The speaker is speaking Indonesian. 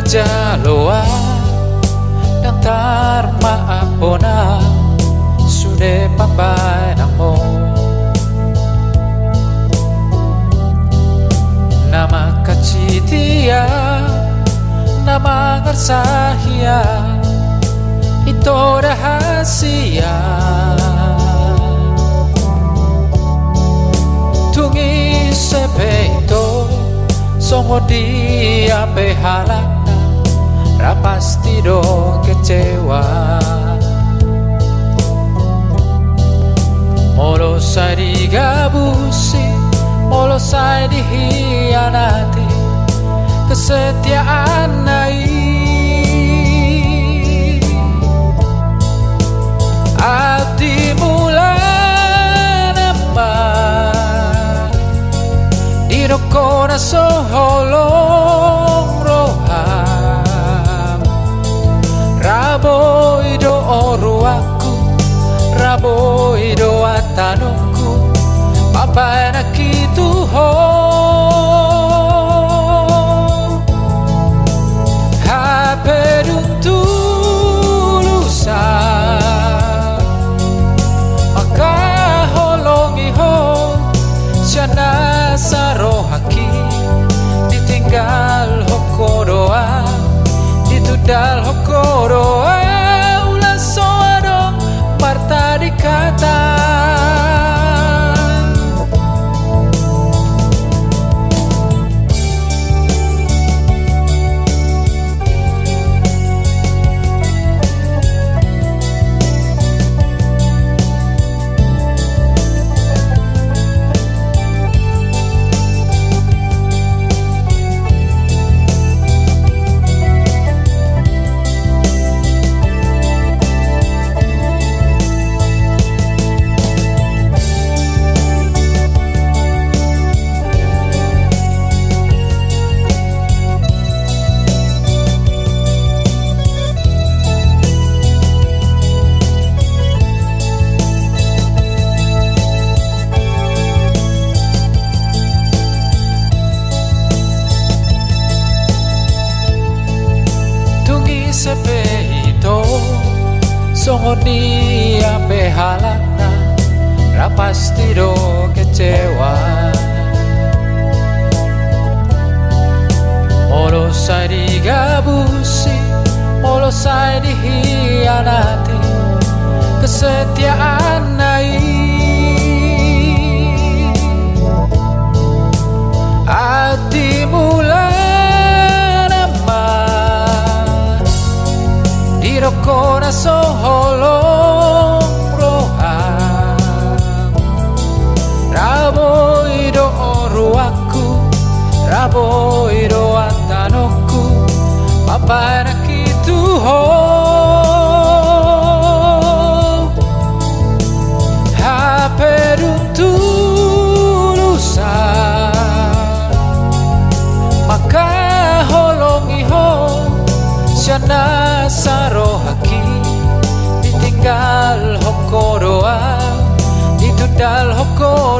jaloa dan tarmaapona sude pambai namo nama kacitia nama ngarsahia itu rahasia tungi sepeito songo dia behalakna rapasti do kecewa molo sai digabusi molo sai dihianati kesetiaan nai abdi mulai nama dirokona soholong roham raboi do oruaku raboi do atanuku papai nakitu ho haperutulusa maka holongi ho siana sarohaki ditinggal hokoroa ditudal hokoroa ulah soado marta dikata sepeito songo dia behalakna rapasti do kecewa molo sai digabusi molo sai dihianati kesetiaan nai ati mulai dirokona soholong roham raboi do oruaku raboi do atanoku papai nakitu ho haperuntulusa maka holongi ho siana sarohaki ditinggal hokoroa ditudal hokoroa